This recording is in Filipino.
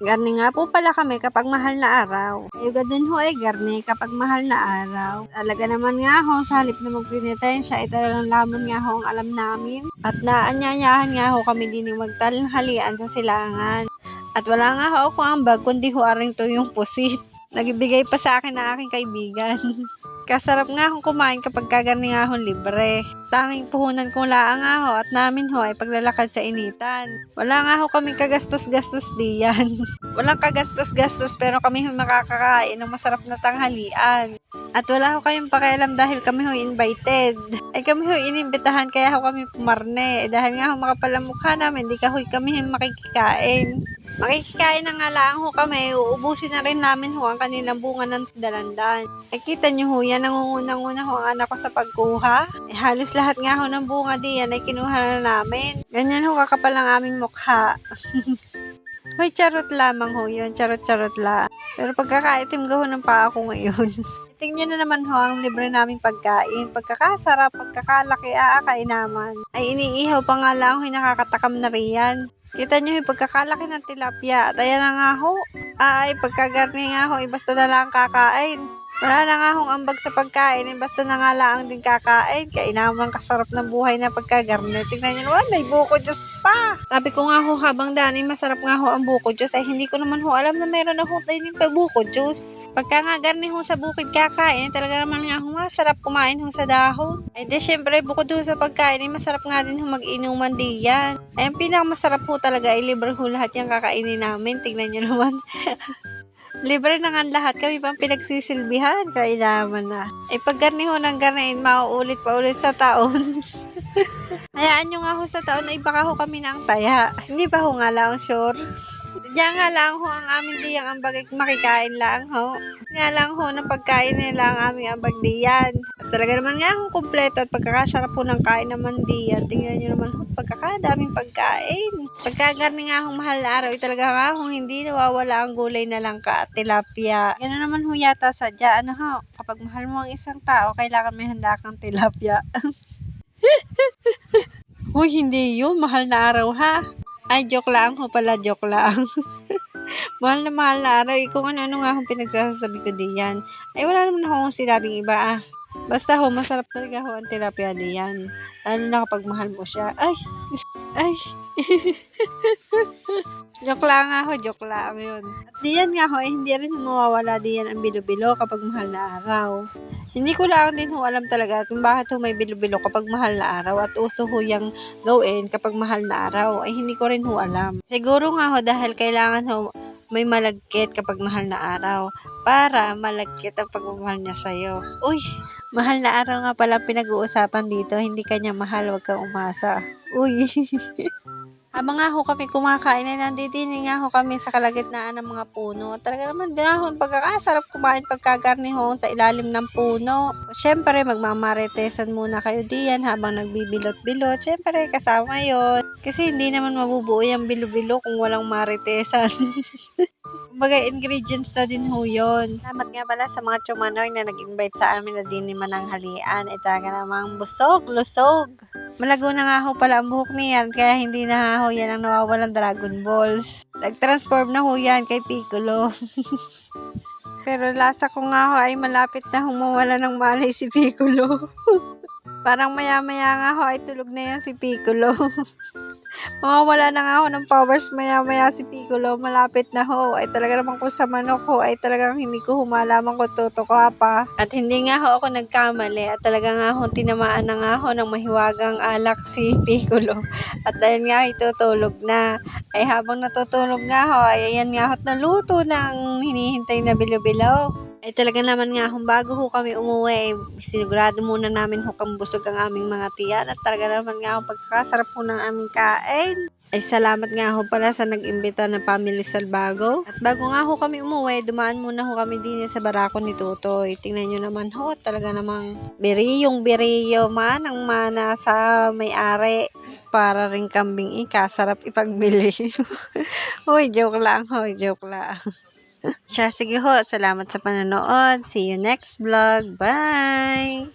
Garni nga po pala kami kapag mahal na araw. Ayuga din ho ay garni kapag mahal na araw. Talaga naman nga ho, sa halip na magpinitensya ay talagang lamon nga ho ang alam namin. At naanyayahan nga ho kami din yung magtanghalian sa silangan. At wala nga ho ako ambag, kundi ho aring to yung pusit. Nagbigay pa sa akin na aking kaibigan. Kasarap nga akong kumain kapag kagarni nga akong libre. Tanging puhunan kong laang nga ho at namin ho ay paglalakad sa initan. Wala nga ho kaming kagastos-gastos diyan. Walang kagastos-gastos pero kami ho makakakain ng masarap na tanghalian. At wala ho kayong pakialam dahil kami ho invited. Ay kami ho inimbitahan kaya ho kami pumarne. Dahil nga ho makapalamukha namin, di ka ho kami ho makikikain. Makikikain na nga lang ho kami, uubusin na rin namin ho ang kanilang bunga ng dalandan. Ay kita nyo ho yan, nangungunang-una ho ang anak ko sa pagkuha. Eh, halos lahat nga ho ng bunga diyan ay kinuha na namin. Ganyan ho kakapal ang aming mukha. Hoy, charot lamang ho yun, charot-charot lang. Pero pagkakaitim ho ng paa ko ngayon. Tingnan na naman ho ang libre naming pagkain. Pagkakasarap, pagkakalaki, aakay naman. Ay iniihaw pa nga lang ho, nakakatakam na riyan. Kita nyo yung pagkakalaki ng tilapia. At ayan na nga ho. Ay, pagkagarni nga ho, basta na lang kakain. Wala na nga hong ambag sa pagkain, basta na nga lang din kakain. Kaya naman kasarap ng buhay na pagkagarni. Tingnan nyo naman, may buko juice pa. Sabi ko nga ho, habang dani, masarap nga ho ang buko juice. Ay hindi ko naman ho alam na mayroon na ho tayo din pa buko juice. Pagka nga garni ho sa bukid kakain, talaga naman nga ho masarap kumain ho sa dahon. Ay di syempre, bukod ho sa pagkain, masarap nga din ho mag-inuman diyan. Ay ang pinakamasarap ho talaga ay libre ho lahat yung kakainin namin. Tingnan nyo naman. Libre na nga lahat, kami pang pinagsisilbihan, kailangan na. Ay pag garni ho ng garniin, mauulit pa ulit sa taon. Hayaan nyo nga ho sa taon ay baka ho kami na ang taya. Hindi ba ho nga lang sure? Diyan nga lang ho ang amin diyang ambag makikain lang ho. Nga lang ho ng pagkain nila ang aming ambag diyan. At talaga naman nga ho kompleto at pagkakasarap ho ng kain naman diyan. Tingnan nyo naman ho pagkakadaming pagkain. Pagkagarni nga hong mahal na araw, talaga nga hong hindi nawawala ang gulay na langka at tilapia. Gano'n naman ho yata sadya. Ano ho, kapag mahal mo ang isang tao, kailangan may handa kang tilapia. Huy, hindi yun. Mahal na araw ha. Ay, joke lang ho pala, joke lang. Mahal na araw. Kung ano-ano nga akong pinagsasabi ko diyan. Ay, wala naman akong sinabing iba ah. Basta ho, masarap talaga ho ang tilapia diyan. Lalo na kapag mahal mo siya. Ay. Joke lang nga ho, joke lang yun. At diyan nga ho, hindi rin mawawala diyan ang bilo-bilo kapag mahal na araw. Hindi ko lang din ho alam talaga kung bakit ho may bilo-bilo kapag mahal na araw at uso ho yung gawin kapag mahal na araw. Ay hindi ko rin ho alam. Siguro nga ho dahil kailangan ho may malagkit kapag mahal na araw para malagkit ang pagmamahal niya sa'yo. Uy, mahal na araw nga pala pinag-uusapan dito. Hindi kanya mahal, wag kang umasa. Uy. Habang nga ho kami kumakain ay nandidini nga ho kami sa kalagitnaan ng mga puno. Talaga naman din ho pagkakasarap kumain pagkagarni ho sa ilalim ng puno. Siyempre magmamaritesan muna kayo diyan habang nagbibilot-bilot. Siyempre kasama yon. Kasi hindi naman mabubuo yung bilo-bilo kung walang maritesan. Kumbaga ingredients na din ho yun. Salamat nga pala sa mga chumanoy na nag-invite sa amin na din ni Mananghalian. Ay talaga namang busog, lusog. Malago na nga ho pala ang buhok niyan, kaya hindi na ho yan ang nawawalang Dragon Balls. Nag-transform na ho yan kay Piccolo. Pero lasa ko nga ho ay malapit na humawala ng malay si Piccolo. Parang maya-maya nga ho ay tulog na yan si Piccolo. Mawawala na nga ho ng powers maya-maya si Piccolo. Malapit na ho. Ay talaga naman kung sa manok ho ay talagang hindi ko humalaman kung tutuka pa. At hindi nga ho ako nagkamali. At talaga nga ho tinamaan na nga ho ng mahiwagang alak si Piccolo. At dahil nga itutulog na. Ay habang natutulog nga ho ay ayan nga ho at naluto ng hinihintay na bilo-bilo. Ay talaga naman nga kung bago ho kami umuwi, sinigurado muna namin ho kang busog ang aming mga tiyan at talaga naman nga ho pagkakasarap ho ng aming kain. Ay salamat nga ho pala sa nag-imbita ng Family Salbago. At bago nga ho kami umuwi, dumaan muna ho kami din sa barako ni Tutoy. Tingnan nyo naman ho, talaga namang biriyong-biriyo man ang mana sa may-ari. Para rin kambing ikasarap ipagbili. Hoy, joke lang ho, joke lang. Siya, sige ho, salamat sa panonood. See you next vlog. Bye!